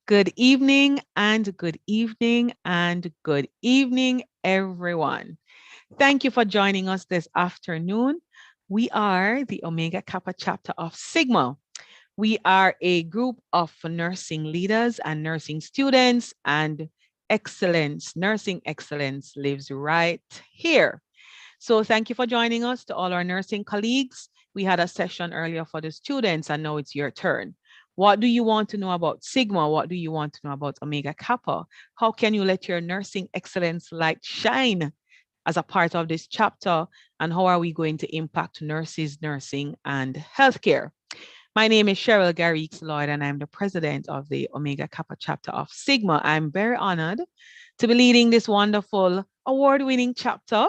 Good evening and good evening and good evening, everyone. Thank you for joining us this afternoon. We are the Omega Kappa chapter of Sigma. We are a group of nursing leaders and nursing students, and excellence, nursing excellence lives right here. So thank you for joining us to all our nursing colleagues. We had a session earlier for the students, and now it's your turn. What do you want to know about Sigma? What do you want to know about Omega Kappa? How can you let your nursing excellence light shine as a part of this chapter? And how are we going to impact nurses, nursing, and healthcare? My name is Cheryl Garrix Lloyd, and I'm the president of the Omega Kappa chapter of Sigma. I'm very honored to be leading this wonderful award winning chapter,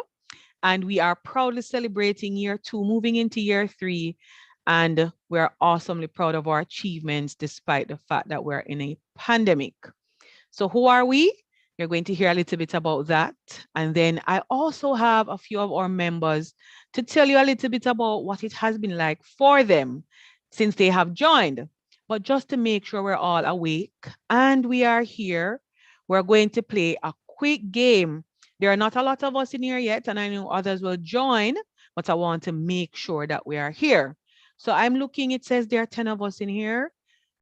and we are proudly celebrating year 2, moving into year 3. And we're awesomely proud of our achievements despite the fact that we're in a pandemic. So, who are we? You're going to hear a little bit about that. And then I also have a few of our members to tell you a little bit about what it has been like for them since they have joined. But just to make sure we're all awake and we are here, we're going to play a quick game. There are not a lot of us in here yet, and I know others will join, but I want to make sure that we are here. So I'm looking, it says there are 10 of us in here.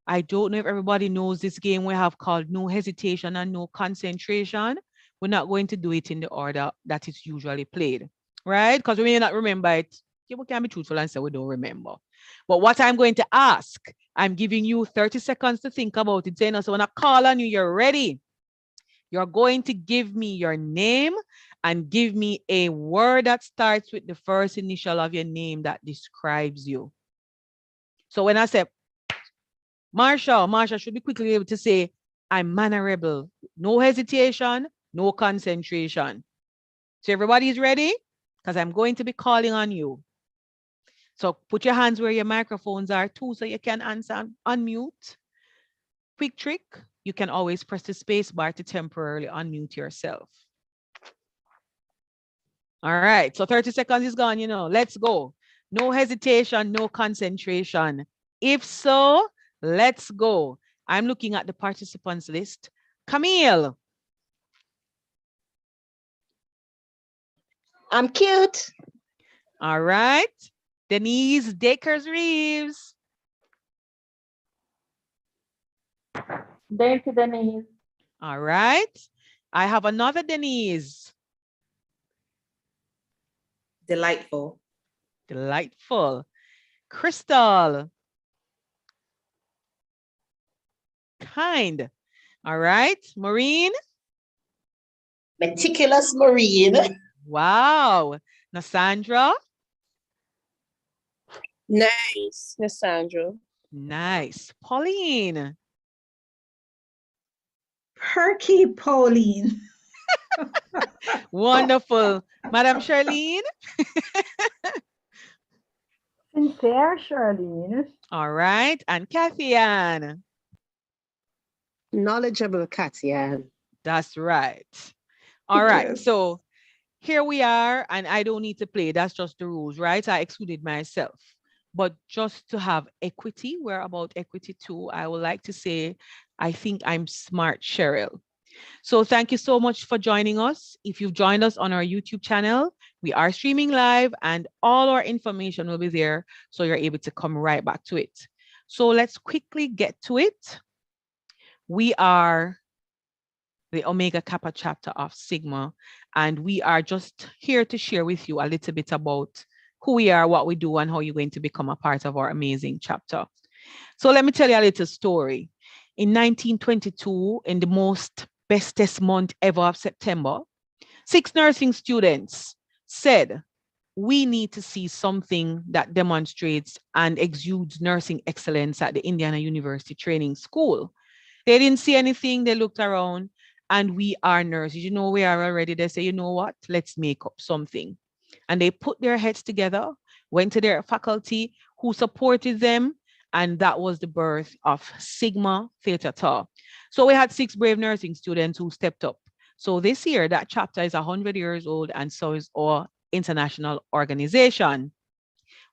I don't know if everybody knows this game we have called No Hesitation and No Concentration. We're not going to do it in the order that it's usually played, right? Because we may not remember it. People can be truthful and say we don't remember. But what I'm going to ask, I'm giving you 30 seconds to think about it. Saying, so when I call on you, you're ready. You're going to give me your name and give me a word that starts with the first initial of your name that describes you. So when I say Marsha should be quickly able to say, I'm mannerable. No hesitation, no concentration. So everybody is ready? Because I'm going to be calling on you. So put your hands where your microphones are too, so you can answer, unmute. Quick trick, you can always press the space bar to temporarily unmute yourself. All right, so 30 seconds is gone, let's go. No hesitation, no concentration. If so, let's go. I'm looking at the participants list. Camille. I'm cute. All right. Denise Dakers-Reeves. Thank you, Denise. All right. I have another Denise. Delightful. Delightful. Crystal. Kind. All right. Maureen. Meticulous Marine. Wow. Nassandra. Nice, Nassandra. Nice. Pauline. Perky Pauline. Wonderful. Madam Charlene. Sincere Charlene. All right. And Kathy Ann. Knowledgeable Katian. That's right. All right. Yes. So here we are, and I don't need to play. That's just the rules, right? I excluded myself. But just to have equity, we're about equity too. I would like to say, I think I'm smart, Cheryl. So thank you so much for joining us. If you've joined us on our YouTube channel, we are streaming live and all our information will be there. So you're able to come right back to it. So let's quickly get to it. We are the Omega Kappa chapter of Sigma, and we are just here to share with you a little bit about who we are, what we do, and how you're going to become a part of our amazing chapter. So let me tell you a little story. In 1922, in the most bestest month ever of September, 6 nursing students said, we need to see something that demonstrates and exudes nursing excellence at the Indiana University Training School. They didn't see anything, they looked around, and we are nurses. You know, we are already. They say, you know what? Let's make up something. And they put their heads together, went to their faculty who supported them, and that was the birth of Sigma Theta Tau. So we had 6 brave nursing students who stepped up. So this year, that chapter is 100 years old, and so is our international organization.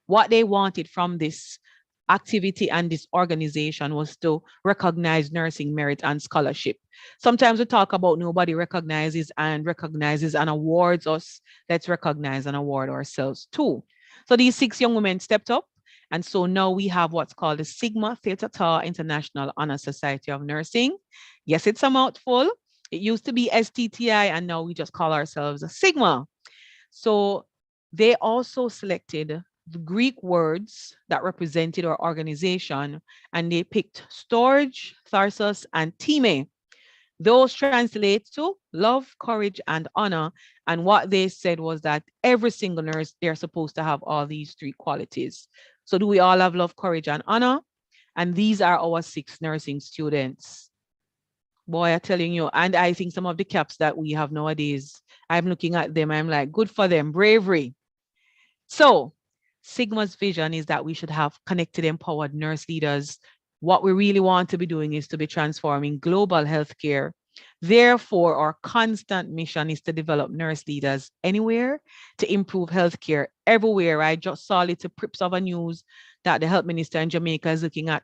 What they wanted from this activity and this organization was to recognize nursing merit and scholarship. Sometimes we talk about nobody recognizes and awards us. Let's recognize and award ourselves too. So these 6 young women stepped up. And so now we have what's called the Sigma Theta Tau International Honor Society of Nursing. Yes, it's a mouthful. It used to be STTI, and now we just call ourselves a Sigma. So they also selected the Greek words that represented our organization, and they picked storage, tharsos, and time. Those translate to love, courage, and honor. And what they said was that every single nurse, they're supposed to have all these 3 qualities. So do we all have love, courage, and honor? And these are our 6 nursing students. Boy, I'm telling you, and I think some of the caps that we have nowadays, I'm looking at them, I'm like, good for them, bravery. So Sigma's vision is that we should have connected, empowered nurse leaders. What we really want to be doing is to be transforming global healthcare. Therefore, our constant mission is to develop nurse leaders anywhere to improve healthcare everywhere. I just saw little prips of a news that the health minister in Jamaica is looking at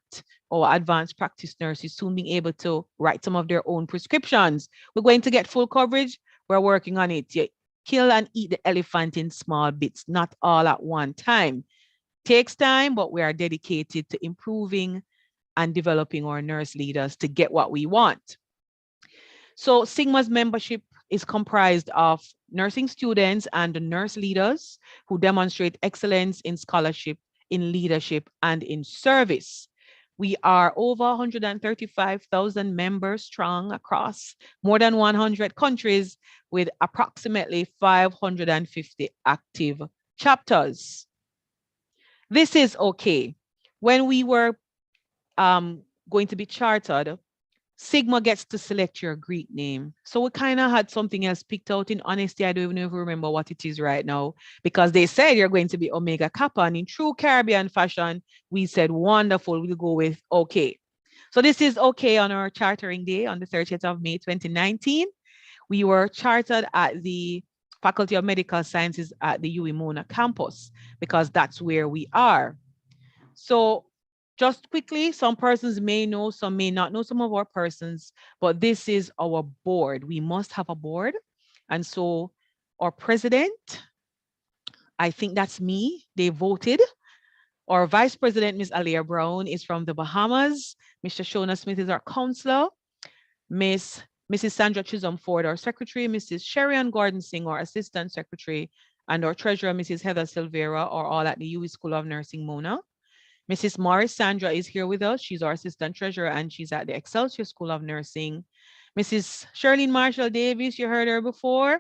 our advanced practice nurses soon being able to write some of their own prescriptions. We're going to get full coverage. We're working on it. You kill and eat the elephant in small bits, not all at one time. Takes time, but we are dedicated to improving and developing our nurse leaders to get what we want. So Sigma's membership is comprised of nursing students and nurse leaders who demonstrate excellence in scholarship, in leadership, and in service. We are over 135,000 members strong across more than 100 countries with approximately 550 active chapters. This is okay. When we were going to be chartered, Sigma gets to select your Greek name. So we kind of had something else picked out. In honesty, I don't even remember what it is right now because they said you're going to be Omega Kappa. And in true Caribbean fashion, we said, wonderful, we'll go with okay. So this is okay on our chartering day on the 30th of May, 2019. We were chartered at the Faculty of Medical Sciences at the UWI Mona campus because that's where we are. So just quickly, some persons may know, some may not know some of our persons, but this is our board. We must have a board. And so our president, I think that's me, they voted. Our vice president, Ms. Alia Brown, is from the Bahamas. Mr. Shona Smith is our counselor. Mrs. Sandra Chisholm Ford, our secretary. Mrs. Sherry-Ann Gordon Singh, our assistant secretary. And our treasurer, Mrs. Heather Silvera, are all at the UWI School of Nursing, Mona. Mrs. Morris Sandra is here with us. She's our assistant treasurer and she's at the Excelsior School of Nursing. Mrs. Shirlene Marshall Davis, you heard her before.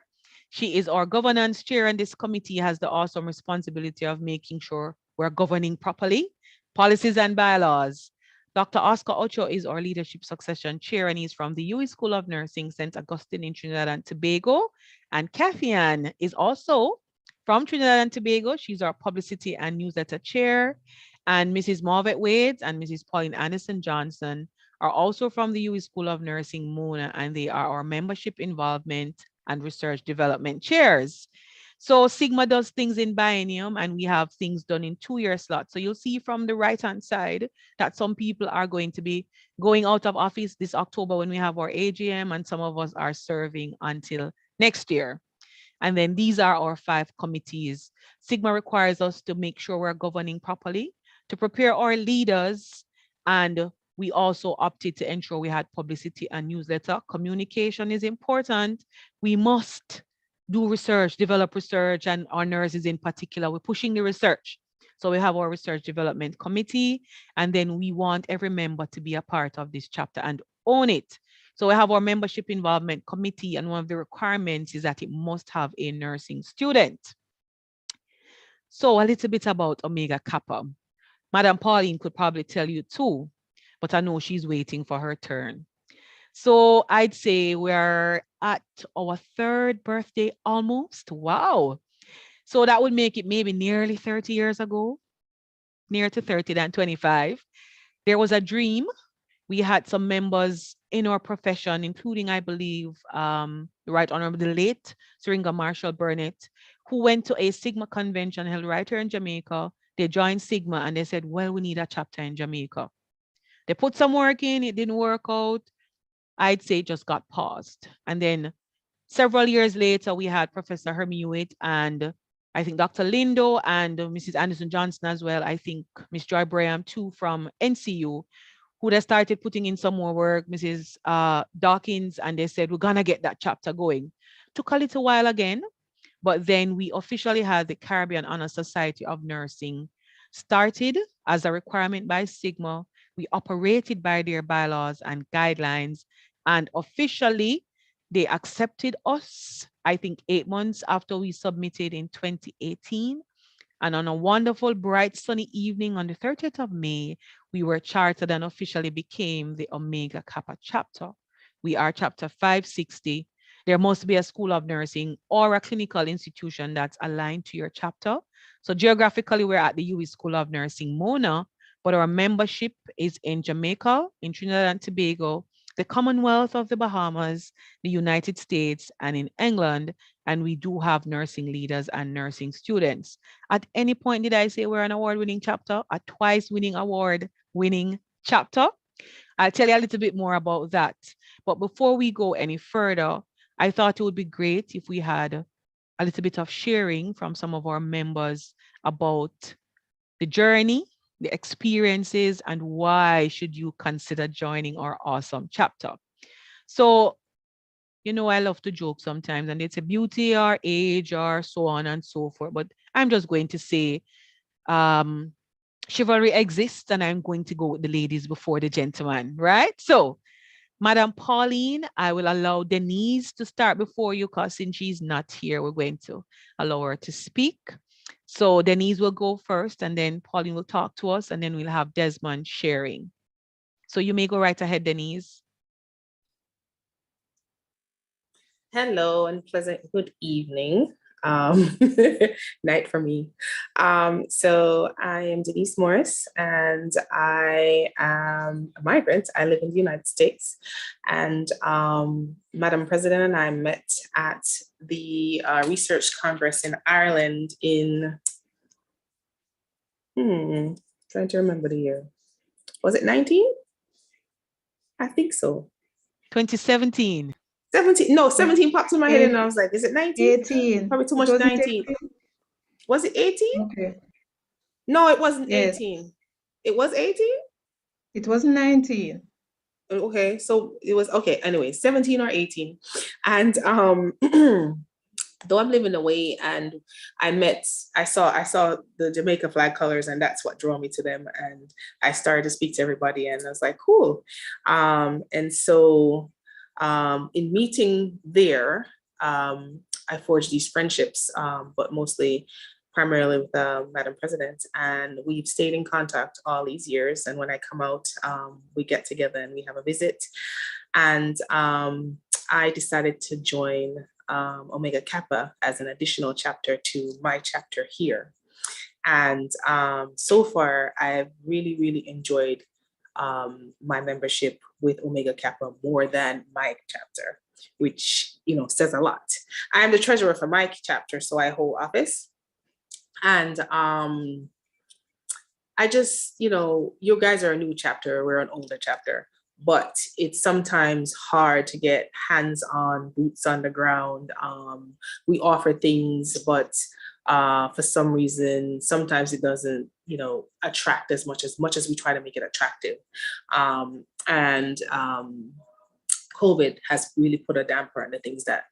She is our governance chair, and this committee has the awesome responsibility of making sure we're governing properly, policies and bylaws. Dr. Oscar Ocho is our leadership succession chair, and he's from the UWI School of Nursing, St. Augustine in Trinidad and Tobago. And Kathy Ann is also from Trinidad and Tobago. She's our publicity and newsletter chair. And Mrs. Marvet Wades and Mrs. Pauline Anderson Johnson are also from the UWI School of Nursing, Mona, and they are our membership involvement and research development chairs. So Sigma does things in biennium and we have things done in 2-year slots. So you'll see from the right-hand side that some people are going to be going out of office this October when we have our AGM, and some of us are serving until next year. And then these are our 5 committees. Sigma requires us to make sure we're governing properly, to prepare our leaders, and we also opted to ensure we had publicity and newsletter. Communication is important. We must do research, develop research, and our nurses in particular, we're pushing the research. So we have our research development committee, and then we want every member to be a part of this chapter and own it. So we have our membership involvement committee, and one of the requirements is that it must have a nursing student. So a little bit about Omega Kappa. Madam Pauline could probably tell you too, but I know she's waiting for her turn. So I'd say we're at our 3rd birthday almost. Wow. So that would make it maybe nearly 30 years ago, nearer to 30 than 25. There was a dream. We had some members in our profession, including, I believe, the Right Honorable the late Syringa Marshall Burnett, who went to a Sigma convention held right here in Jamaica they joined Sigma and they said, well, we need a chapter in Jamaica. They put some work in, it didn't work out. I'd say it just got paused. And then several years later, we had Professor Hermie Hewitt and I think Dr. Lindo and Mrs. Anderson Johnson as well. I think Miss Joy Braham too from NCU, who they started putting in some more work, Mrs. Dawkins, and they said, we're going to get that chapter going. Took a little while again, but then we officially had the Caribbean Honor Society of Nursing started as a requirement by Sigma. We operated by their bylaws and guidelines, and officially they accepted us, I think 8 months after we submitted in 2018. And on a wonderful, bright, sunny evening on the 30th of May, we were chartered and officially became the Omega Kappa chapter. We are chapter 560. There must be a school of nursing or a clinical institution that's aligned to your chapter. So geographically, we're at the UE School of Nursing, Mona, but our membership is in Jamaica, in Trinidad and Tobago, the Commonwealth of the Bahamas, the United States, and in England. And we do have nursing leaders and nursing students. At any point, did I say we're an award-winning chapter? A twice-winning award-winning chapter? I'll tell you a little bit more about that. But before we go any further, I thought it would be great if we had a little bit of sharing from some of our members about the journey, the experiences, and why should you consider joining our awesome chapter. So, you know, I love to joke sometimes, and it's a beauty or age or so on and so forth. But I'm just going to say chivalry exists, and I'm going to go with the ladies before the gentlemen, right? So, Madam Pauline, I will allow Denise to start before you because since she's not here, we're going to allow her to speak. So Denise will go first and then Pauline will talk to us and then we'll have Desmond sharing. So you may go right ahead, Denise. Hello and pleasant good evening. Night for me. So I am Denise Morris and I am a migrant. I live in the United States and Madam President and I met at the Research Congress in Ireland in, trying to remember the year. Was it 19? I think so. 2017. 17, no, 17 popped in my head and I was like, is it 19? 18. Probably too much 19. 18? Was it 18? Okay. No, it wasn't Yes. 18. It was 18? It was 19. Okay, so it was, okay, anyway, 17 or 18. And though I'm living away and I saw the Jamaica flag colors and that's what drew me to them. And I started to speak to everybody and I was like, cool. And so in meeting there, I forged these friendships, but primarily with Madam President, and we've stayed in contact all these years. And when I come out, we get together and we have a visit. And I decided to join Omega Kappa as an additional chapter to my chapter here. And so far, I've really, really enjoyed my membership with Omega Kappa more than my chapter, which, you know, says a lot. I'm the treasurer for my chapter, so I hold office. And I just, you know, you guys are a new chapter, we're an older chapter, but it's sometimes hard to get hands-on, boots on the ground. We offer things, but for some reason, sometimes it doesn't, you know, attract as much as we try to make it attractive. COVID has really put a damper on the things that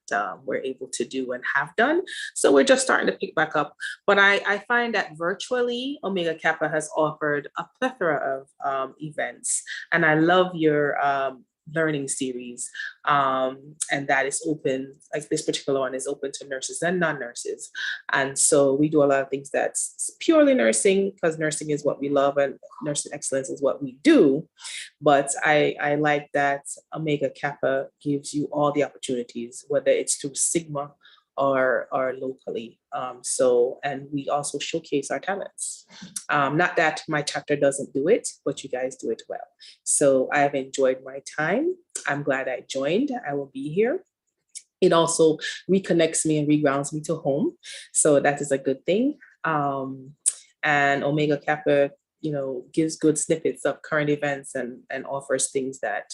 we're able to do and have done. So we're just starting to pick back up. But I find that virtually, Omega Kappa has offered a plethora of events. And I love your learning series. And that is open, like this particular one is open to nurses and non-nurses. And so we do a lot of things that's purely nursing because nursing is what we love and nursing excellence is what we do. But I like that Omega Kappa gives you all the opportunities, whether it's through Sigma or locally. And we also showcase our talents. Not that my chapter doesn't do it, but you guys do it well. So I've enjoyed my time. I'm glad I joined. I will be here. It also reconnects me and regrounds me to home. So that is a good thing. and Omega Kappa, gives good snippets of current events and offers things that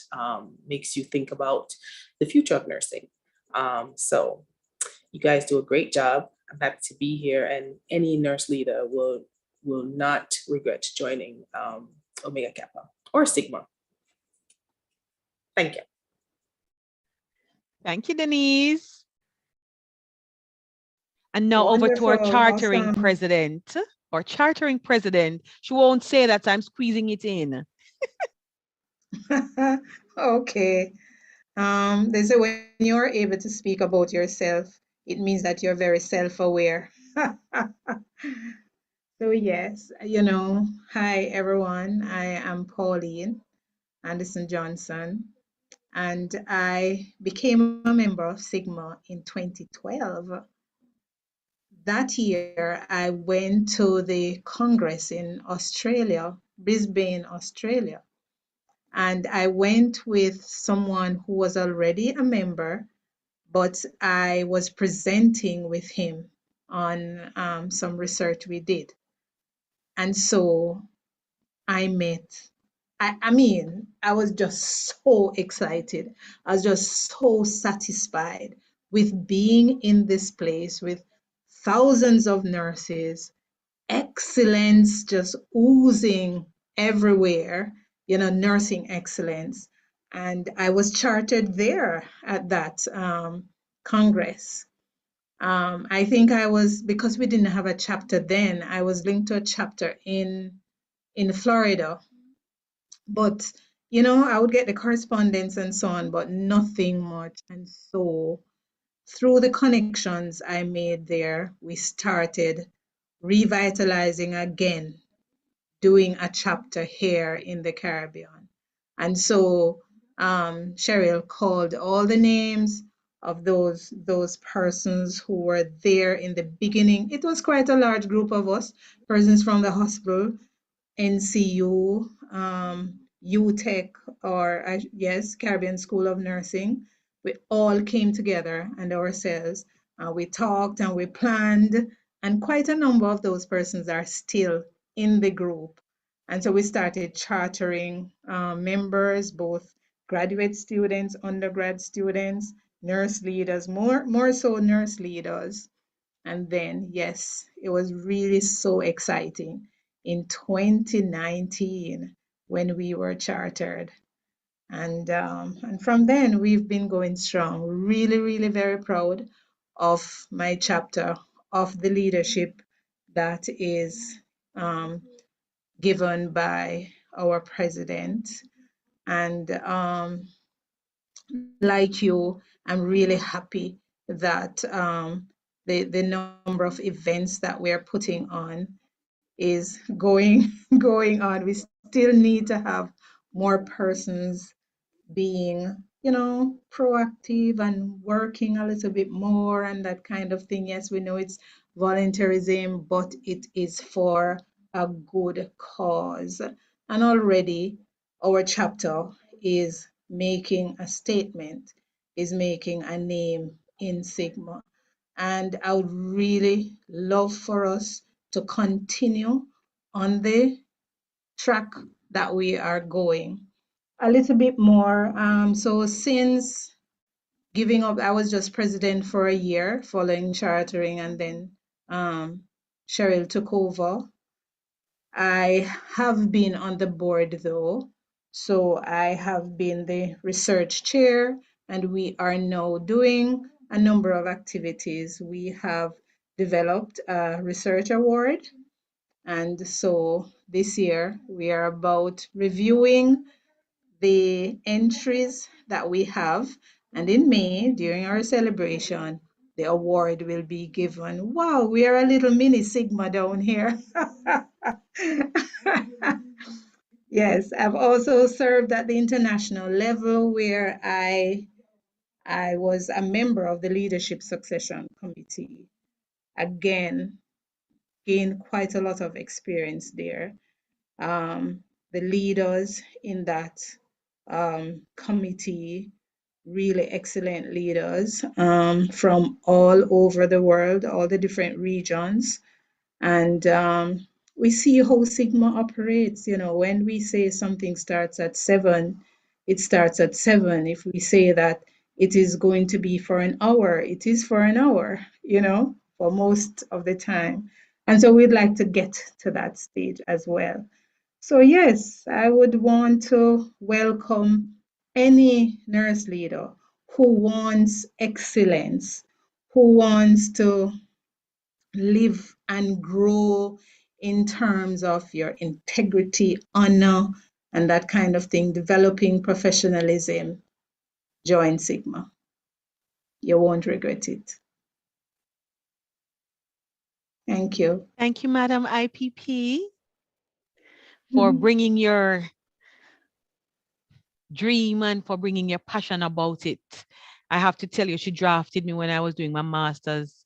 makes you think about the future of nursing. So you guys do a great job. I'm happy to be here, and any nurse leader will not regret joining Omega Kappa or Sigma. Thank you. Thank you, Denise. And now over to our Wonderful. chartering Awesome. president. Our chartering president. She won't say that I'm squeezing it in. Okay. They say when you're able to speak about yourself, it means that you're very self-aware. So yes, hi everyone. I am Pauline Anderson Johnson, and I became a member of Sigma in 2012. That year, I went to the Congress in Australia, Brisbane, Australia. And I went with someone who was already a member, but I was presenting with him on some research we did. And so I met, I mean, I was just so excited. I was just so satisfied with being in this place with thousands of nurses, excellence just oozing everywhere, nursing excellence. And I was chartered there at that Congress. I think I was, because we didn't have a chapter then, I was linked to a chapter in Florida. But, I would get the correspondence and so on, but nothing much. And so through the connections I made there, we started revitalizing again, doing a chapter here in the Caribbean. And so Cheryl called all the names of those persons who were there in the beginning. It was quite a large group of us, persons from the hospital, NCU, UTech, or yes, Caribbean School of Nursing. We all came together and ourselves. We talked and we planned, and quite a number of those persons are still in the group. And so we started chartering members, both graduate students, undergrad students, nurse leaders, more so nurse leaders. And then, yes, it was really so exciting in 2019 when we were chartered. And from then, we've been going strong. Really, really very proud of my chapter, of the leadership that is given by our president. And like you, I'm really happy that the number of events that we're putting on is going going on. We still need to have more persons being, proactive and working a little bit more and that kind of thing. Yes, we know it's volunteerism, but it is for a good cause. And already our chapter is making a statement, is making a name in Sigma. And I would really love for us to continue on the track that we are going a little bit more. So since giving up, I was just president for a year following chartering, and then Cheryl took over. I have been on the board though, so I have been the research chair, and we are now doing a number of activities. We have developed a research award, and so this year we are about reviewing the entries that we have. And in May, during our celebration, the award will be given. Wow, we are a little mini Sigma down here. Yes, I've also served at the international level where I was a member of the Leadership Succession Committee. Again, gained quite a lot of experience there. The leaders in that committee, really excellent leaders from all over the world, all the different regions. And we see how Sigma operates. When we say something starts at 7, it starts at 7. If we say that it is going to be for an hour, it is for an hour, for most of the time. And so we'd like to get to that stage as well. So yes, I would want to welcome any nurse leader who wants excellence, who wants to live and grow in terms of your integrity, honor, and that kind of thing, developing professionalism. Join Sigma. You won't regret it. Thank you. Thank you, Madam IPP, for bringing your dream and for bringing your passion about it. I have to tell you, she drafted me when I was doing my master's,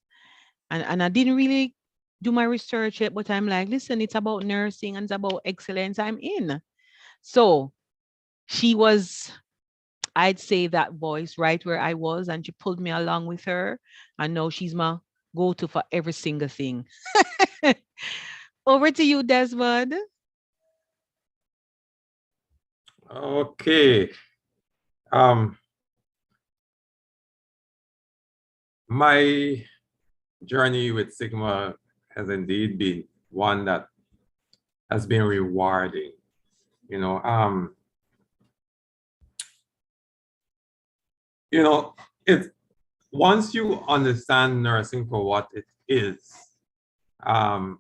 and I didn't really do my research yet, but I'm like, listen, it's about nursing and it's about excellence. I'm in. So she was, I'd say, that voice right where I was, and she pulled me along with her. And now she's my go-to for every single thing. Over to you, Desmond. Okay. My journey with Sigma has indeed been one that has been rewarding. It once you understand nursing for what it is, and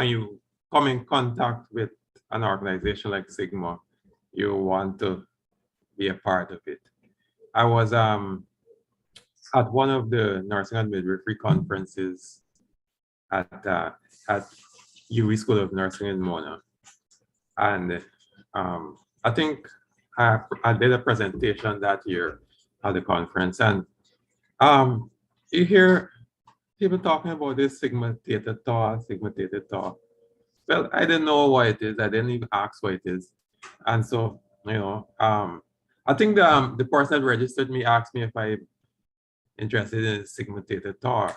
you come in contact with an organization like Sigma, you want to be a part of it. I was at one of the nursing and midwifery conferences at UWI School of Nursing in Mona, and I think I did a presentation that year at the conference, and you hear people talking about this Sigma Theta Tau, Sigma Theta Tau. Well, I didn't know what it is. I didn't even ask what it is, and so I think the person that registered me asked me if I interested in Sigma Theta Tau.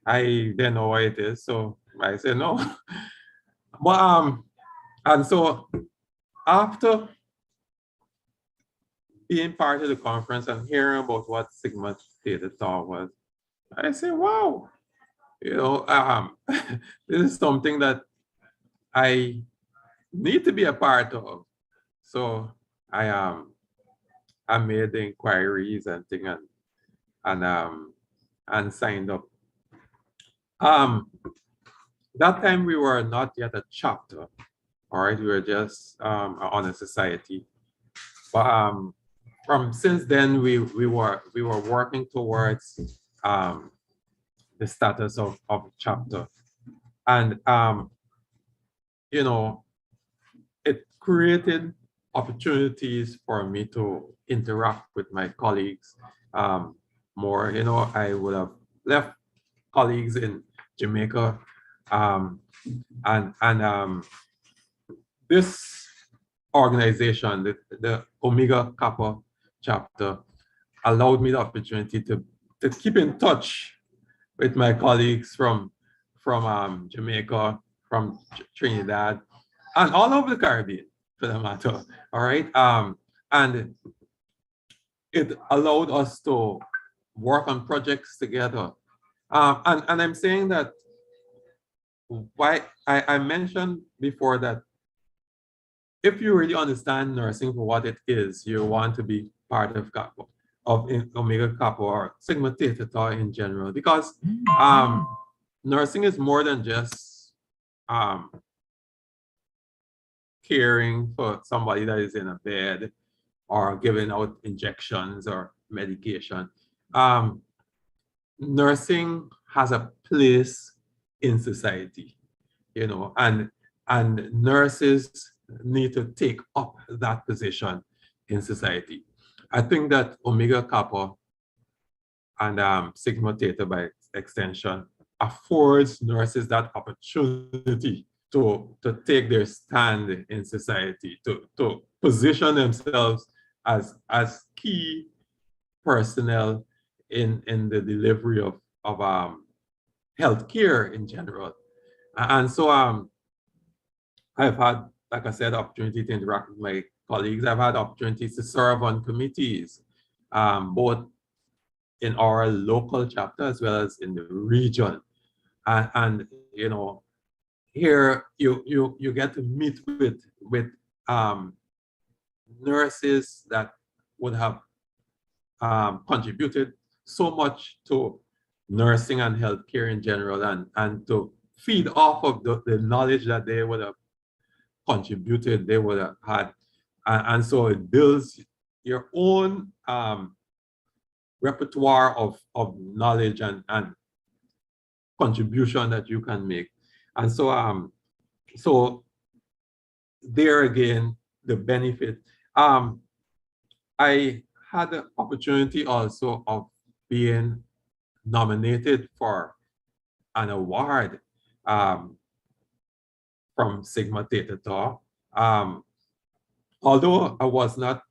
I didn't know what it is, so I said no. But and so after being part of the conference and hearing about what Sigma Theta Tau was, I said, wow, this is something that I need to be a part of. So I made the inquiries and thing and signed up. That time we were not yet a chapter, all right, we were just an honor society. But from since then we were working towards the status of chapter, and it created opportunities for me to interact with my colleagues more. I would have left colleagues in Jamaica, and this organization, the Omega Kappa chapter, allowed me the opportunity to keep in touch with my colleagues from Jamaica, from Trinidad, and all over the Caribbean, for that matter. All right, and it allowed us to work on projects together. And I'm saying that why I mentioned before that if you really understand nursing for what it is, you want to be part of Kappa, of Omega Kappa or Sigma Theta Tau in general, because nursing is more than just caring for somebody that is in a bed or giving out injections or medication. Nursing has a place in society, and nurses need to take up that position in society. I think that Omega Kappa and Sigma Theta by extension affords nurses that opportunity to take their stand in society, to position themselves as key personnel in the delivery of healthcare in general. And so I've had, like I said, opportunity to interact with my colleagues. I've had opportunities to serve on committees, both in our local chapter as well as in the region. And you know, here you get to meet with nurses that would have contributed so much to nursing and healthcare in general, and to feed off of the knowledge that they would have contributed, they would have had. And so it builds your own repertoire of knowledge and contribution that you can make. And so so there again, the benefit. I had the opportunity also of being nominated for an award from Sigma Theta Tau. Although I was not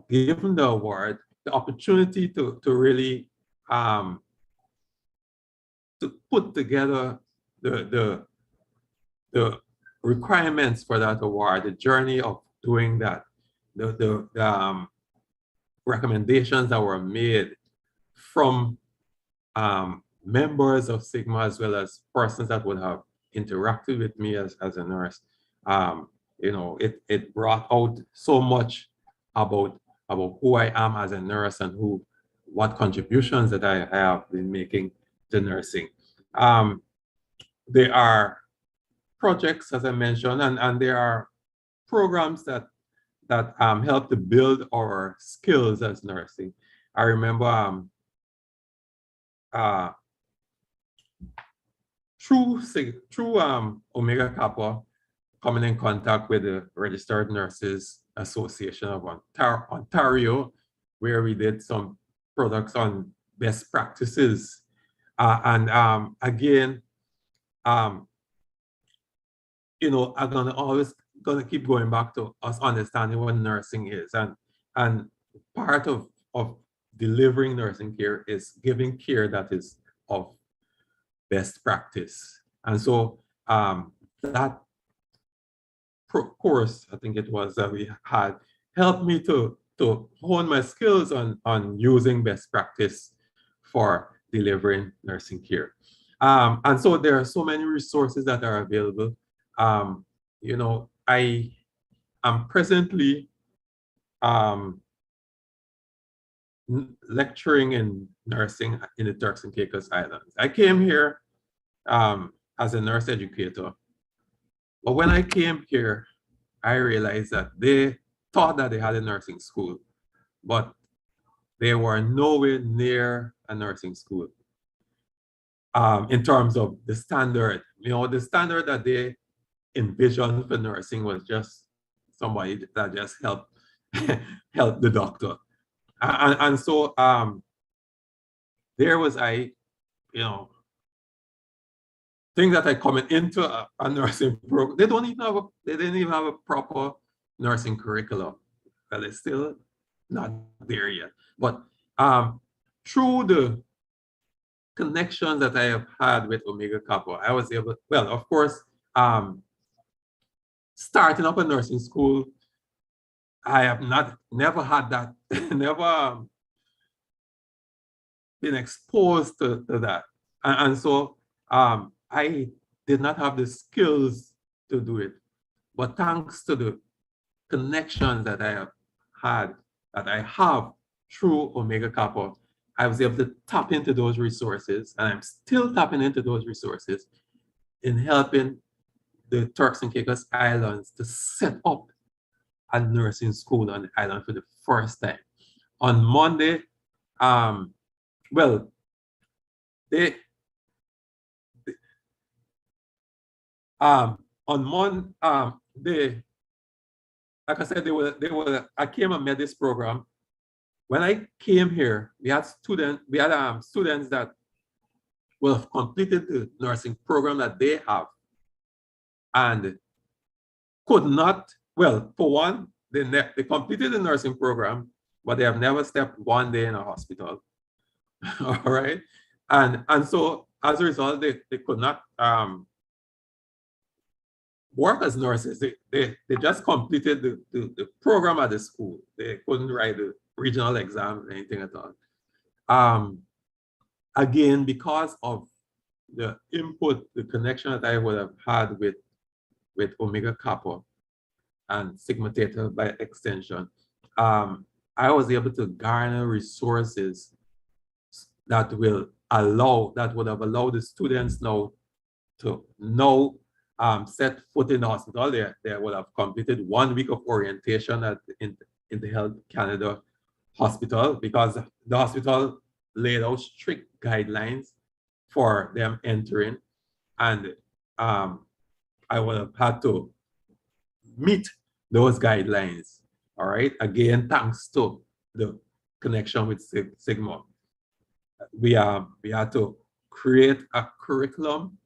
given the award, the opportunity to really to put together the requirements for that award, the journey of doing that, the recommendations that were made from members of Sigma as well as persons that would have interacted with me as a nurse. You know, it brought out so much about who I am as a nurse and what contributions that I have been making to nursing. There are projects, as I mentioned, and there are programs that help to build our skills as nursing. I remember through Omega Kappa, coming in contact with the Registered Nurses Association of Ontario, where we did some products on best practices. Again, you know, I'm always gonna keep going back to us understanding what nursing is, and part of delivering nursing care is giving care that is of best practice. And so that course, I think it was, that we had, helped me to hone my skills on using best practice for delivering nursing care. And so there are so many resources that are available. You know, I am presently lecturing in nursing in the Turks and Caicos Islands. I came here as a nurse educator, but when I came here, I realized that they thought that they had a nursing school, but they were nowhere near a nursing school in terms of the standard. You know, the standard that they envisioned for nursing was just somebody that just helped help the doctor. And so there was you know, think that I coming into a nursing program. They didn't even have a proper nursing curriculum. Well, it's still not there yet. But through the connections that I have had with Omega Kappa, I was able, well, of course, starting up a nursing school, I have never had that, never been exposed to that. And so I did not have the skills to do it. But thanks to the connections that I have through Omega Kappa, I was able to tap into those resources, and I'm still tapping into those resources in helping the Turks and Caicos Islands to set up a nursing school on the island for the first time. On Monday, well, they on Monday, like I said, I came and met this program. When I came here, we had students that will have completed the nursing program that they have and could not, well, for one, they completed the nursing program, but they have never stepped one day in a hospital. All right. And so as a result, they could not work as nurses. They just completed the program at the school. They couldn't write the regional exam, anything at all. Again, because of the input, the connection that I would have had with Omega Kappa and Sigma Theta by extension, I was able to garner resources that would have allowed the students now to set foot in the hospital. They would have completed 1 week of orientation in the Health Canada hospital, because the hospital laid out strict guidelines for them entering, and I would have had to meet those guidelines. All right. Again, thanks to the connection with Sigma, we had to create a curriculum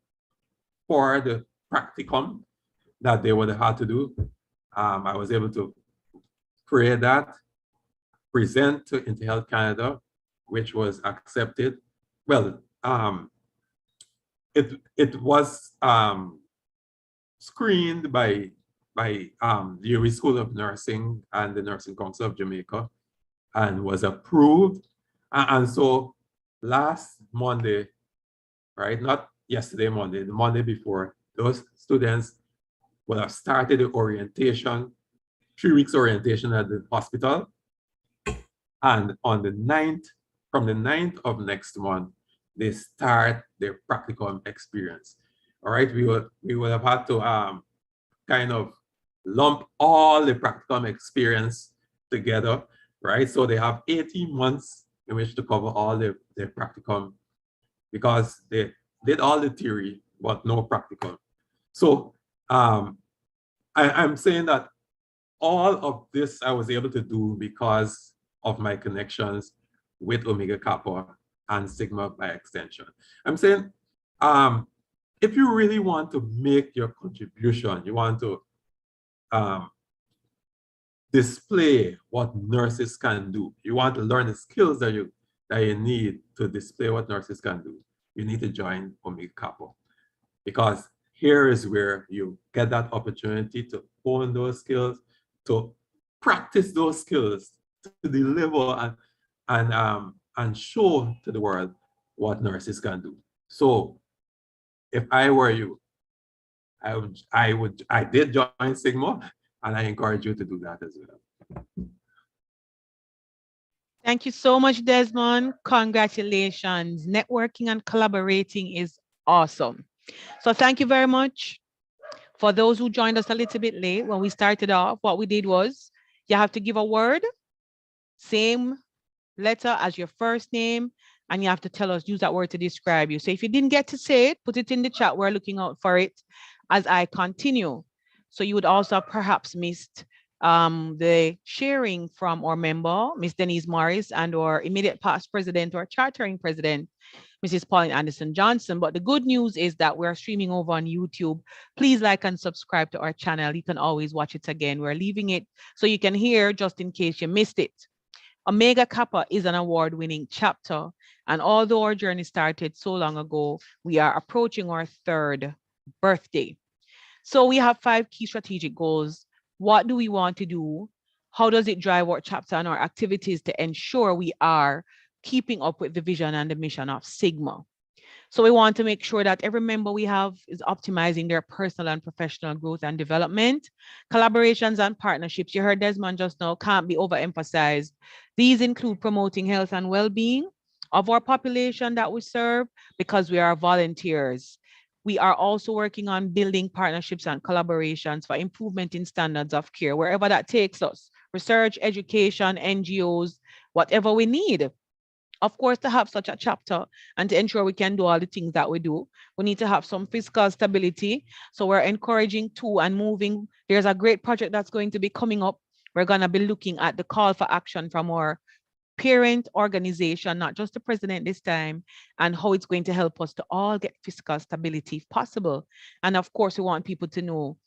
for the practicum that they would have had to do. I was able to create that, present to Health Canada, which was accepted. Well, it was screened by the U.S. School of Nursing and the Nursing Council of Jamaica, and was approved. And so last Monday, right, not yesterday Monday, the Monday before, those students will have started the orientation, 3 weeks orientation at the hospital. And on the 9th, from the 9th of next month, they start their practicum experience. All right, we will have had to kind of lump all the practicum experience together, right? So they have 18 months in which to cover all their practicum, because they did all the theory, but no practicum. So I'm saying that all of this I was able to do because of my connections with Omega Kappa and Sigma by extension. I'm saying, if you really want to make your contribution, you want to display what nurses can do, you want to learn the skills that you need to display what nurses can do, you need to join Omega Kappa, because here is where you get that opportunity to hone those skills, to practice those skills, to deliver and show to the world what nurses can do. So if I were you, I did join Sigma, and I encourage you to do that as well. Thank you so much, Desmond. Congratulations. Networking and collaborating is awesome. So thank you very much. For those who joined us a little bit late, when we started off, what we did was you have to give a word, same letter as your first name, and you have to tell us, use that word to describe you. So if you didn't get to say it, put it in the chat. We're looking out for it as I continue. So you would also perhaps missed the sharing from our member, Miss Denise Morris, and our immediate past president or chartering president, Mrs. Pauline Anderson Johnson. But the good news is that we're streaming over on YouTube. Please like and subscribe to our channel. You can always watch it again. We're leaving it so you can hear just in case you missed it. Omega Kappa is an award-winning chapter, and although our journey started so long ago, we are approaching our 3rd birthday. So we have 5 key strategic goals. What do we want to do? How does it drive our chapter and our activities to ensure we are keeping up with the vision and the mission of Sigma? So we want to make sure that every member we have is optimizing their personal and professional growth and development. Collaborations and partnerships, you heard Desmond just now, can't be overemphasized. These include promoting health and well-being of our population that we serve, because we are volunteers. We are also working on building partnerships and collaborations for improvement in standards of care, wherever that takes us. Research, education, NGOs, whatever we need. Of course, to have such a chapter and to ensure we can do all the things that we do, we need to have some fiscal stability. So we're encouraging to and moving. There's a great project that's going to be coming up. We're going to be looking at the call for action from our parent organization, not just the president this time, and how it's going to help us to all get fiscal stability if possible. And of course, we want people to know,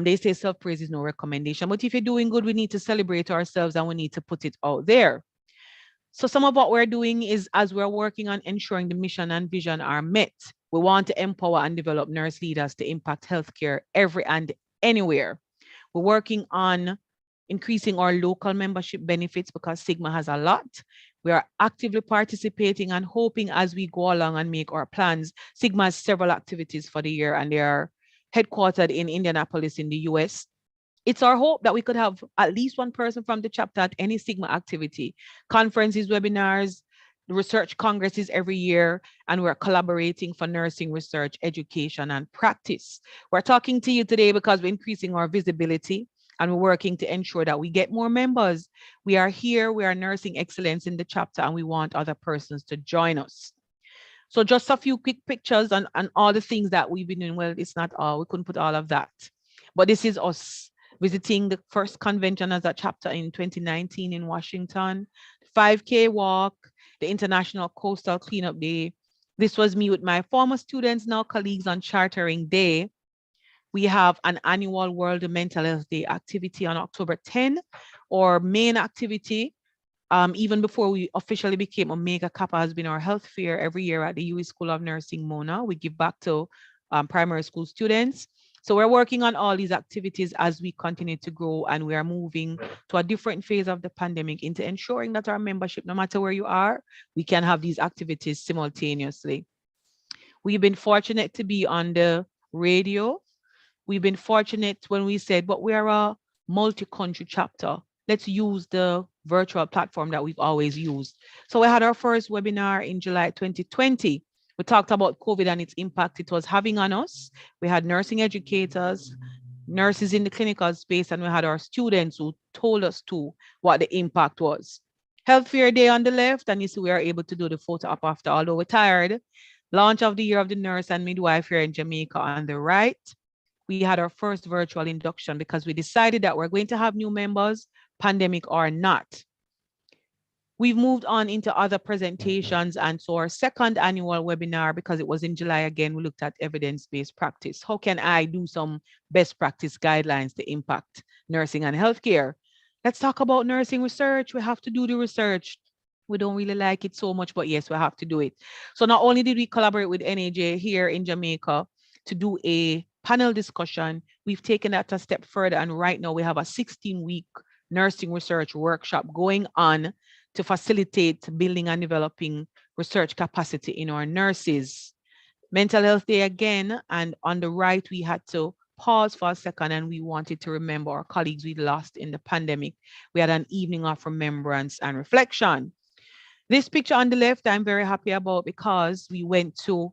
they say self-praise is no recommendation, but if you're doing good, we need to celebrate ourselves and we need to put it out there. So some of what we're doing is, as we're working on ensuring the mission and vision are met, we want to empower and develop nurse leaders to impact healthcare every and anywhere. We're working on increasing our local membership benefits because Sigma has a lot. We are actively participating and hoping as we go along and make our plans. Sigma has several activities for the year and they are headquartered in Indianapolis in the US. It's our hope that we could have at least one person from the chapter at any Sigma activity, conferences, webinars, research congresses every year, and we're collaborating for nursing research, education, and practice. We're talking to you today because we're increasing our visibility and we're working to ensure that we get more members. We are here, we are nursing excellence in the chapter, and we want other persons to join us. So just a few quick pictures and all the things that we've been doing. Well, it's not all, we couldn't put all of that. But this is us visiting the first convention as a chapter in 2019 in Washington, 5K walk, the International Coastal Cleanup Day. This was me with my former students, now colleagues on Chartering Day. We have an annual World Mental Health Day activity on October 10, or main activity. Even before we officially became Omega Kappa has been our health fair every year at the UE School of Nursing, Mona. We give back to primary school students. So we're working on all these activities as we continue to grow, and we are moving to a different phase of the pandemic into ensuring that our membership, no matter where you are, we can have these activities simultaneously. We've been fortunate to be on the radio. We've been fortunate when we said, but we are a multi-country chapter. Let's use the virtual platform that we've always used. So we had our first webinar in July 2020. We talked about COVID and its impact it was having on us. We had nursing educators, nurses in the clinical space, and we had our students who told us too what the impact was. Health Fair Day on the left, and you see we are able to do the photo up after, although we're tired. Launch of the Year of the Nurse and Midwife here in Jamaica on the right. We had our first virtual induction because we decided that we're going to have new members, pandemic or not. We've moved on into other presentations. And so our second annual webinar, because it was in July again, we looked at evidence-based practice. How can I do some best practice guidelines to impact nursing and healthcare? Let's talk about nursing research. We have to do the research. We don't really like it so much, but yes, we have to do it. So not only did we collaborate with NAJ here in Jamaica to do a panel discussion, we've taken that a step further. And right now we have a 16-week nursing research workshop going on to facilitate building and developing research capacity in our nurses. Mental Health Day again, and on the right, we had to pause for a second and we wanted to remember our colleagues we lost in the pandemic. We had an evening of remembrance and reflection. This picture on the left, I'm very happy about because we went to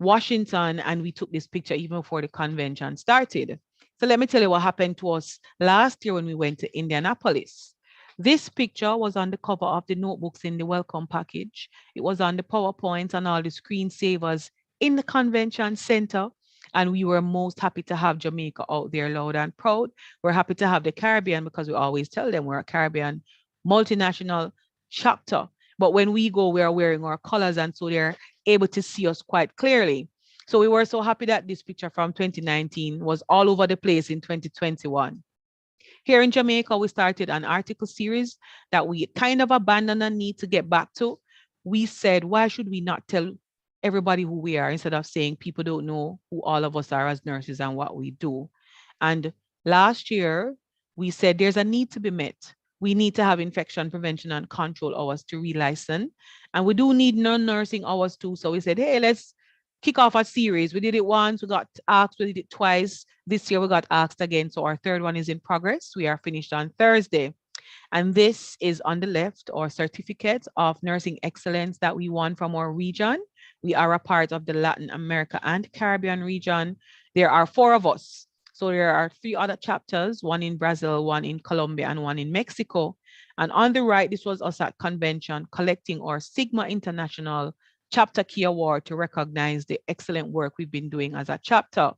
Washington and we took this picture even before the convention started. So let me tell you what happened to us last year when we went to Indianapolis. This picture was on the cover of the notebooks in the welcome package. It was on the PowerPoint and all the screensavers in the convention center. And we were most happy to have Jamaica out there loud and proud. We're happy to have the Caribbean because we always tell them we're a Caribbean multinational chapter. But when we go, we are wearing our colors, and so they're able to see us quite clearly. So we were so happy that this picture from 2019 was all over the place in 2021. Here in Jamaica, we started an article series that we kind of abandoned and need to get back to. We said, why should we not tell everybody who we are instead of saying people don't know who all of us are as nurses and what we do? And last year, we said there's a need to be met. We need to have infection prevention and control hours to relicense. And we do need non-nursing hours too. So we said, hey, let's kick off a series. We did it once, we got asked, we did it twice. This year we got asked again. So our third one is in progress. We are finished on Thursday. And this is on the left, our certificate of nursing excellence that we won from our region. We are a part of the Latin America and Caribbean region. There are 4 of us. So there are 3 other chapters, one in Brazil, one in Colombia, and one in Mexico. And on the right, this was us at convention collecting our Sigma International Chapter Key Award to recognize the excellent work we've been doing as a chapter.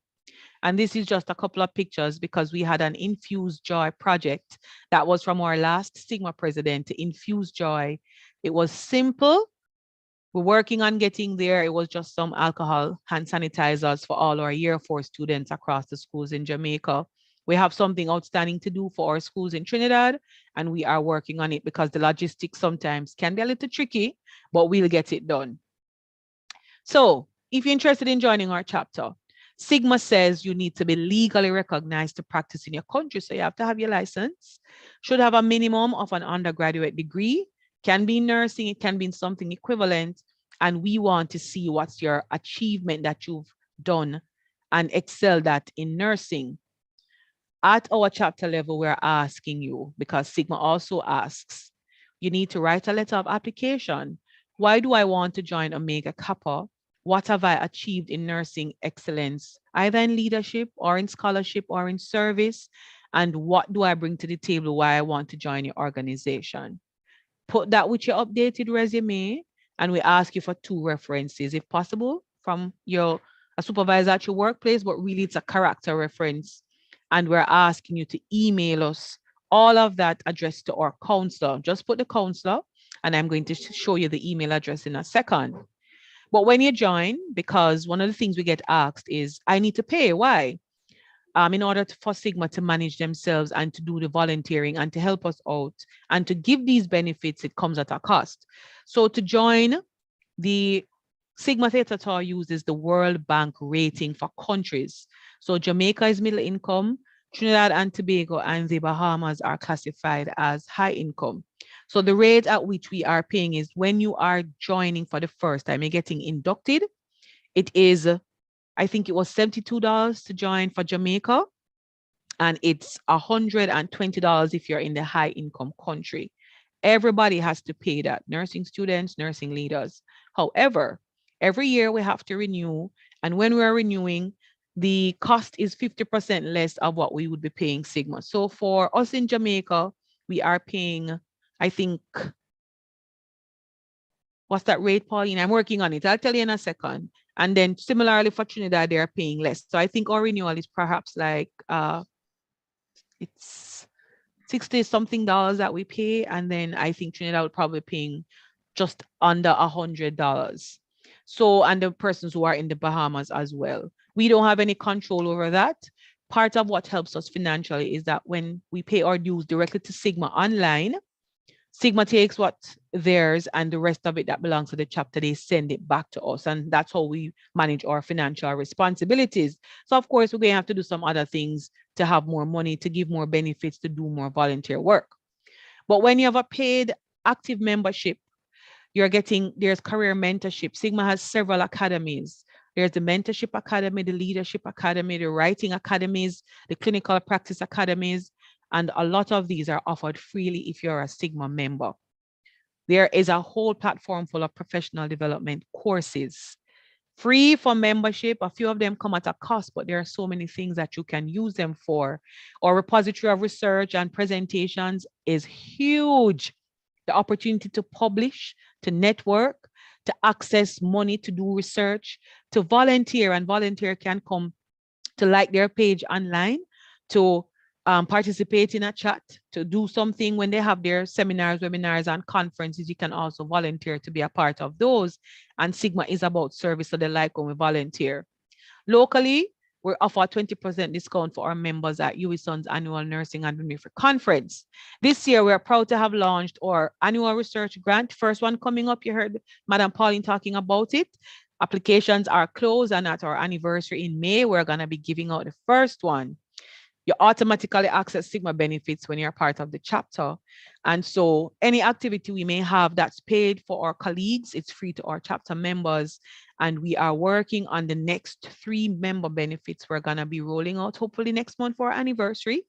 And this is just a couple of pictures because we had an Infuse Joy project that was from our last Sigma president to infuse joy. It was simple. We're working on getting there. It was just some alcohol hand sanitizers for all our year 4 students across the schools in Jamaica. We have something outstanding to do for our schools in Trinidad, and we are working on it because the logistics sometimes can be a little tricky, but we'll get it done. So, if you're interested in joining our chapter, Sigma says you need to be legally recognized to practice in your country. So, you have to have your license, should have a minimum of an undergraduate degree, can be in nursing, it can be in something equivalent. And we want to see what's your achievement that you've done and excelled at in nursing. At our chapter level, we're asking you, because Sigma also asks, you need to write a letter of application. Why do I want to join Omega Kappa? What have I achieved in nursing excellence, either in leadership or in scholarship or in service? And what do I bring to the table why I want to join your organization? Put that with your updated resume, and we ask you for 2 references, if possible, from a supervisor at your workplace, but really it's a character reference. And we're asking you to email us all of that addressed to our counselor. Just put the counselor, and I'm going to show you the email address in a second. But when you join, because one of the things we get asked is, I need to pay. Why? In order for Sigma to manage themselves and to do the volunteering and to help us out and to give these benefits, it comes at a cost. So to join, the Sigma Theta Tau uses the World Bank rating for countries. So Jamaica is middle income, Trinidad and Tobago and the Bahamas are classified as high income. So the rate at which we are paying is when you are joining for the first time, you're getting inducted. It is, I think it was $72 to join for Jamaica, and it's $120 if you're in the high income country. Everybody has to pay that, nursing students, nursing leaders. However, every year we have to renew, and when we're renewing, the cost is 50% less of what we would be paying Sigma. So for us in Jamaica, we are paying, I think, what's that rate, Pauline? I'm working on it. I'll tell you in a second. And then similarly for Trinidad, they're paying less. So I think our renewal is perhaps like it's 60 something dollars that we pay. And then I think Trinidad would probably paying just under $100. So, and the persons who are in the Bahamas as well. We don't have any control over that. Part of what helps us financially is that when we pay our dues directly to Sigma online, Sigma takes what theirs and the rest of it that belongs to the chapter, they send it back to us. And that's how we manage our financial responsibilities. So of course, we're going to have to do some other things to have more money, to give more benefits, to do more volunteer work. But when you have a paid active membership, you're getting, there's career mentorship. Sigma has several academies. There's the mentorship academy, the leadership academy, the writing academies, the clinical practice academies. And a lot of these are offered freely if you're a Sigma member. There is a whole platform full of professional development courses, free for membership. A few of them come at a cost, but there are so many things that you can use them for. Our repository of research and presentations is huge. The opportunity to publish, to network, to access money to do research, to volunteer, and volunteer can come to like their page online, to participate in a chat, to do something when they have their seminars, webinars, and conferences. You can also volunteer to be a part of those. And Sigma is about service, so they like when we volunteer. Locally, we offer a 20% discount for our members at UWISON's annual Nursing and Midwifery Conference. This year, we're proud to have launched our annual research grant. First one coming up, you heard Madam Pauline talking about it. Applications are closed, and at our anniversary in May, we're going to be giving out the first one. You automatically access Sigma benefits when you're part of the chapter. And so any activity we may have that's paid for our colleagues, it's free to our chapter members. And we are working on the next 3 member benefits we're going to be rolling out, hopefully next month for our anniversary,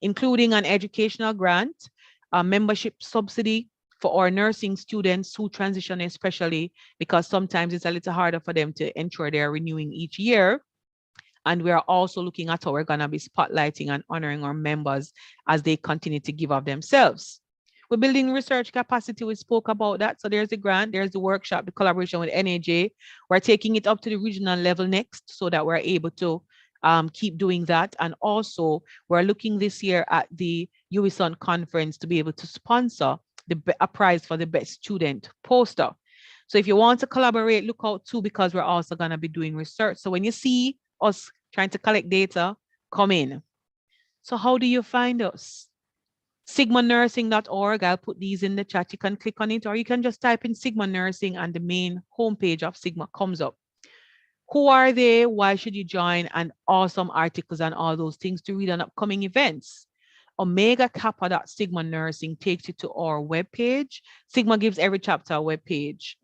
including an educational grant, a membership subsidy for our nursing students who transition, especially because sometimes it's a little harder for them to ensure they're renewing each year. And we are also looking at how we're going to be spotlighting and honoring our members as they continue to give of themselves. We're building research capacity. We spoke about that. So there's the grant, there's the workshop, the collaboration with NAJ. We're taking it up to the regional level next so that we're able to keep doing that. And also, we're looking this year at the UWISON conference to be able to sponsor a prize for the best student poster. So if you want to collaborate, look out too, because we're also going to be doing research. So when you see us trying to collect data, come in. So how do you find us? sigmanursing.org. I'll put these in the chat. You can click on it, or you can just type in Sigma Nursing and the main homepage of Sigma comes up. Who are they? Why should you join? And awesome articles and all those things to read on upcoming events. Omega Kappa Sigma Nursing takes you to our webpage. Sigma gives every chapter a webpage.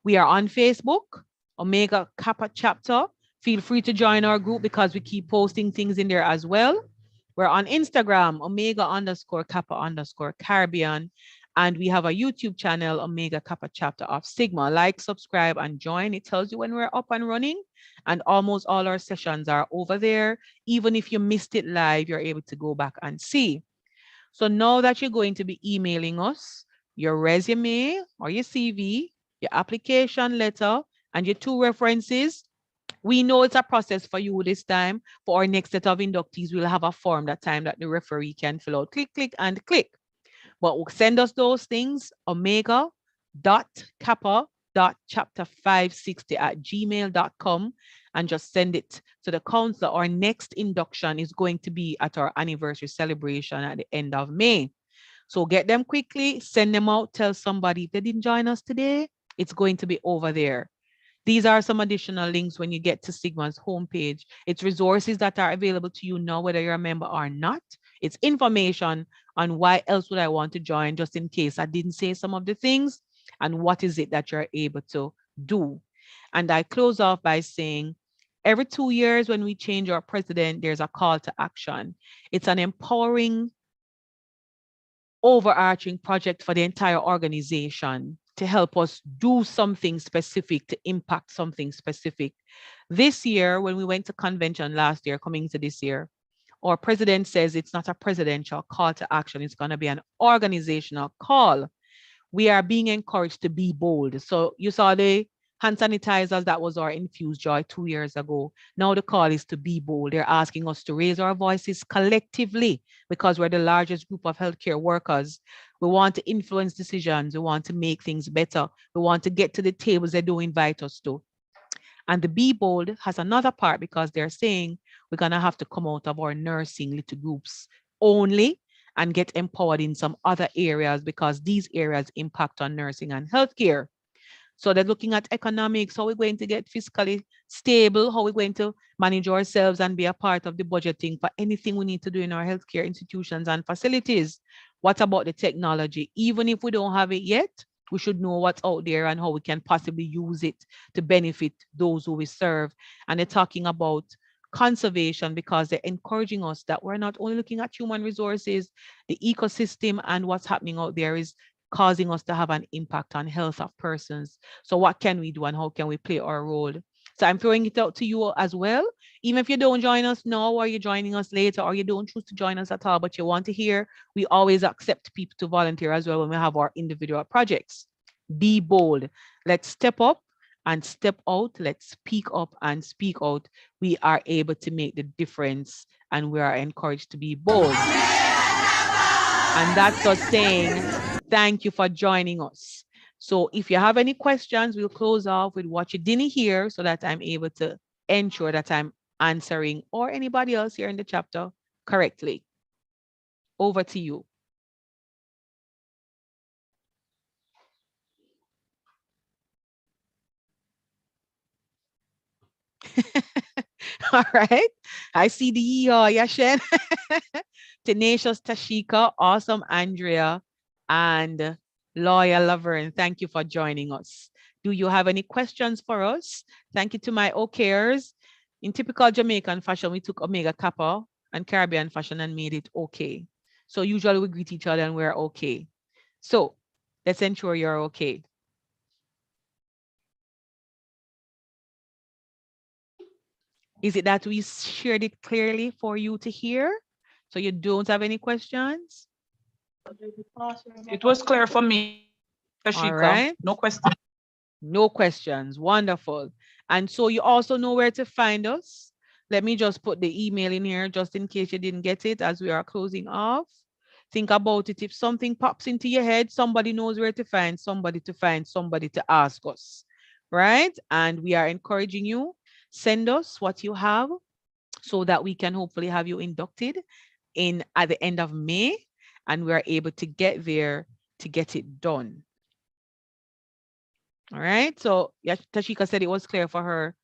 We are on Facebook, Omega Kappa chapter. Feel free to join our group because we keep posting things in there as well. We're on Instagram, Omega_Kappa_Caribbean. And we have a YouTube channel, Omega Kappa Chapter of Sigma. Like, subscribe, and join. It tells you when we're up and running. And almost all our sessions are over there. Even if you missed it live, you're able to go back and see. So now that you're going to be emailing us your resume or your CV, your application letter, and your 2 references, we know it's a process for you this time. For our next set of inductees, we'll have a form that time that the referee can fill out. Click, click, and click. But send us those things, omega.kappa.chapter560@gmail.com, and just send it to the counselor. Our next induction is going to be at our anniversary celebration at the end of May. So get them quickly, send them out, tell somebody if they didn't join us today, it's going to be over there. These are some additional links when you get to Sigma's homepage. It's resources that are available to you now, whether you're a member or not. It's information on why else would I want to join, just in case I didn't say some of the things, and what is it that you're able to do. And I close off by saying, every 2 years when we change our president, there's a call to action. It's an empowering, overarching project for the entire organization to help us do something specific, to impact something specific. This year, when we went to convention last year, coming to this year, our president says it's not a presidential call to action, it's going to be an organizational call. We are being encouraged to be bold. So you saw the hand sanitizers, that was our infused joy 2 years ago. Now the call is to be bold. They're asking us to raise our voices collectively because we're the largest group of healthcare workers. We want to influence decisions. We want to make things better. We want to get to the tables they do invite us to. And the Be Bold has another part because they're saying we're going to have to come out of our nursing little groups only and get empowered in some other areas because these areas impact on nursing and healthcare. So they're looking at economics, how we're going to get fiscally stable, how we're going to manage ourselves and be a part of the budgeting for anything we need to do in our healthcare institutions and facilities. What about the technology? Even if we don't have it yet, we should know what's out there and how we can possibly use it to benefit those who we serve. And they're talking about conservation because they're encouraging us that we're not only looking at human resources, the ecosystem and what's happening out there is causing us to have an impact on health of persons. So what can we do and how can we play our role? So I'm throwing it out to you as well. Even if you don't join us now or you're joining us later or you don't choose to join us at all, but you want to hear, we always accept people to volunteer as well when we have our individual projects. Be bold. Let's step up and step out. Let's speak up and speak out. We are able to make the difference and we are encouraged to be bold. And that's us saying, thank you for joining us. So if you have any questions, we'll close off with what you didn't hear so that I'm able to ensure that I'm answering or anybody else here in the chapter correctly. Over to you. All right. I see the Yashen. Tenacious Tashika, awesome Andrea, and Loyal Laverne. Thank you for joining us. Do you have any questions for us? Thank you to my OKers. In typical Jamaican fashion, we took Omega Kappa and Caribbean fashion and made it okay. So usually we greet each other and we're okay. So let's ensure you're okay. Is it that we shared it clearly for you to hear? So you don't have any questions? It was clear for me, Tashika. All right. No question. No questions. Wonderful. And so you also know where to find us. Let me just put the email in here just in case you didn't get it as we are closing off. Think about it. If something pops into your head, somebody knows where to find somebody to ask us, right? And we are encouraging you, send us what you have so that we can hopefully have you inducted at the end of May, and we are able to get there to get it done. All right. So yeah, Tashika said it was clear for her.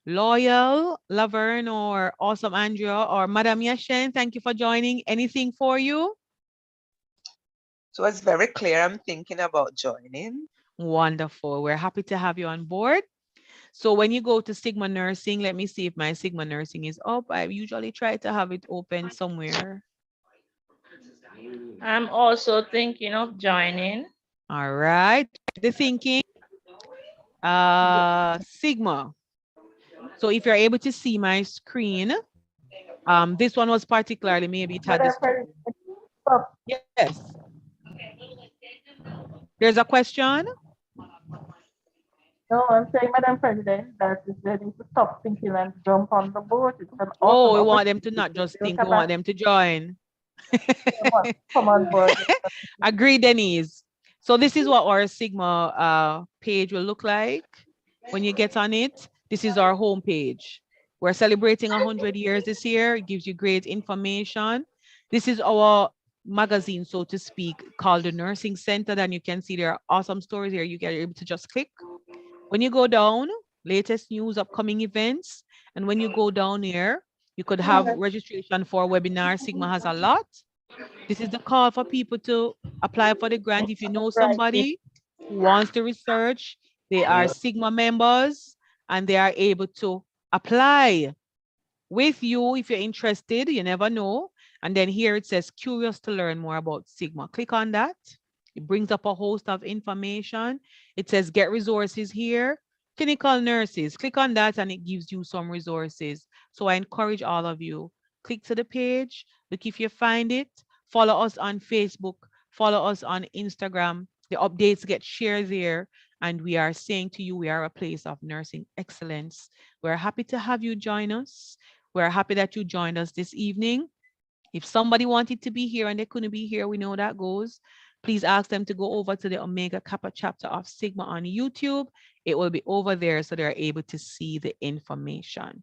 Loyal, Laverne, or Awesome Andrea, or Madam Yashen, thank you for joining. Anything for you? So it's very clear. I'm thinking about joining. Wonderful. We're happy to have you on board. So when you go to Sigma Nursing, let me see if my Sigma Nursing is up. I usually try to have it open somewhere. I'm also thinking of joining. All right. The thinking. Sigma. So if you're able to see my screen, this one was particularly, maybe it had this. Yes. There's a question. No, I'm saying, Madam President, that is they need to stop thinking and jump on the boat. It's an Oh, awesome we want them to opportunity. not just They'll think, we come want back, them to join. come on board. Agree, Denise. So this is what our Sigma page will look like when you get on it. This is our home page. We're celebrating 100 years this year. It gives you great information. This is our magazine, so to speak, called the Nursing Center. And you can see there are awesome stories here. You get able to just click. When you go down, latest news, upcoming events. And when you go down here, you could have registration for a webinar. Sigma has a lot. This is the call for people to apply for the grant. If you know somebody who wants to research, they are Sigma members and they are able to apply with you if you're interested. You never know. And then here it says, curious to learn more about Sigma. Click on that. It brings up a host of information. It says, get resources here. Clinical nurses. Click on that and it gives you some resources. So I encourage all of you, click to the page. Look if you find it. Follow us on Facebook. Follow us on Instagram. The updates get shared there. And we are saying to you, we are a place of nursing excellence. We're happy to have you join us. We're happy that you joined us this evening. If somebody wanted to be here and they couldn't be here, we know that goes. Please ask them to go over to the Omega Kappa chapter of Sigma on YouTube. It will be over there so they're able to see the information.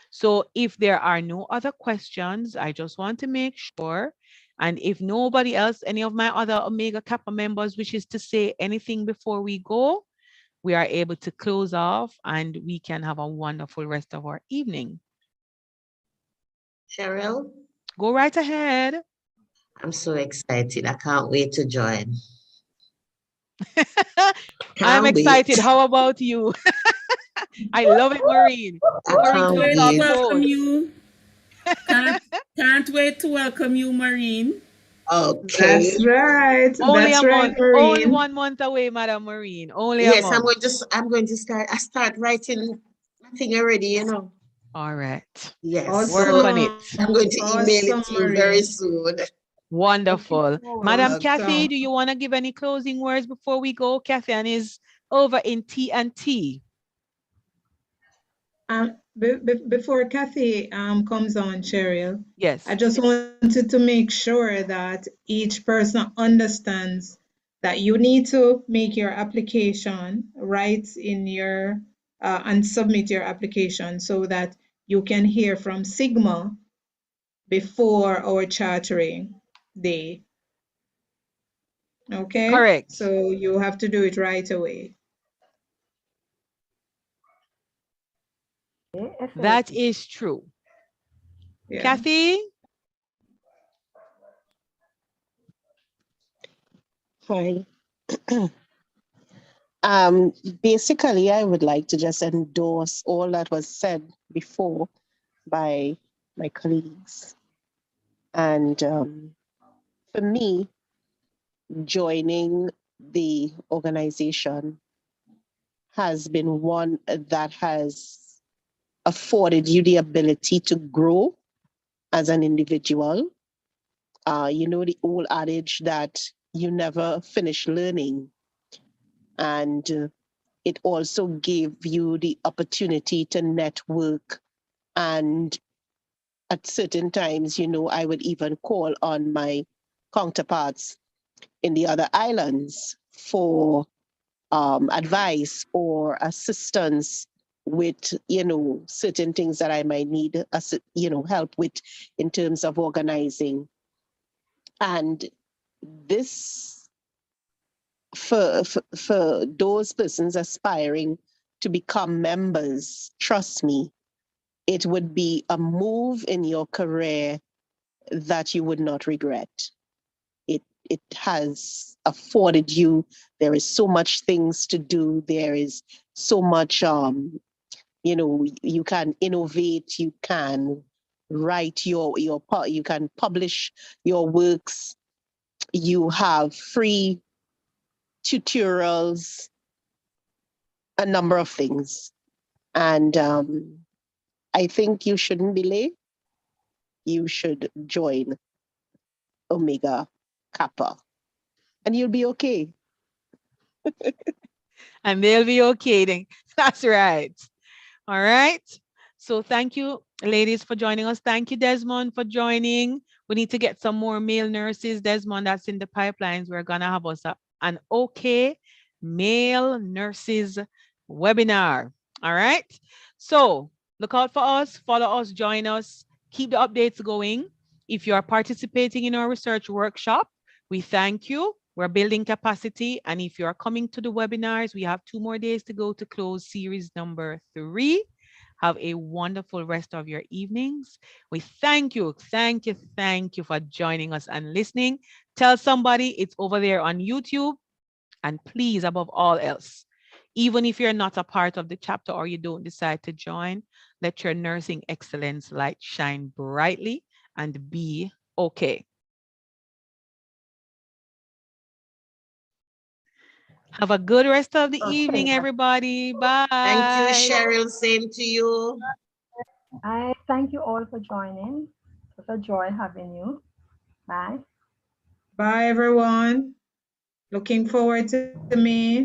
So if there are no other questions, I just want to make sure. And if nobody else, any of my other Omega Kappa members wishes to say anything before we go, we are able to close off and we can have a wonderful rest of our evening. Cheryl, Go right ahead. I'm so excited. I can't wait to join. I'm excited. How about you? I love it, Maureen. Can't Maureen, wait. Welcome you. Can't wait to welcome you, Maureen. Okay. That's right. Only That's a right, month. Only Maureen. 1 month away, Madam Maureen. Only a Yes, month. I'm going to start. I start writing thing already, you know. All right. Yes. Awesome. Work on it. I'm going to email it to you very Maureen. soon. Wonderful. Madam Kathy, Awesome. do you want to give any closing words before we go? Kathy Ann is over in T&T. Before Kathy comes on, Cheryl, Yes. I just wanted to make sure that each person understands that you need to make your application, write in your and submit your application so that you can hear from Sigma before our chartering day. Okay? Correct. So you have to do it right away. That is true. Yeah. Kathy? Hi. Basically, I would like to just endorse all that was said before by my colleagues. And for me, joining the organization has been one that has afforded you the ability to grow as an individual. You know the old adage that you never finish learning. And it also gave you the opportunity to network. And at certain times, you know, I would even call on my counterparts in the other islands for advice or assistance with, certain things that I might need, help with in terms of organizing. And this, for those persons aspiring to become members, trust me, it would be a move in your career that you would not regret. It has afforded you. There is so much things to do. There is so much, you can innovate. You can write you can publish your works. You have free tutorials, a number of things, and I think you shouldn't be late. You should join Omega Kappa, and you'll be okay. And they'll be okay then. That's right. All right. So thank you, ladies, for joining us. Thank you, Desmond, for joining. We need to get some more male nurses, Desmond, that's in the pipelines. We're going to have us an okay male nurses webinar. All right. So look out for us, follow us, join us, keep the updates going. If you are participating in our research workshop, we thank you. We're building capacity. And if you are coming to the webinars, we have 2 more days to go to close series number 3. Have a wonderful rest of your evenings. We thank you for joining us and listening. Tell somebody it's over there on YouTube. And please, above all else, even if you're not a part of the chapter or you don't decide to join, let your nursing excellence light shine brightly and be okay. Have a good rest of the evening, everybody. Bye. Thank you, Cheryl. Same to you. I thank you all for joining. It was a joy having you. Bye. Bye, everyone. Looking forward to me.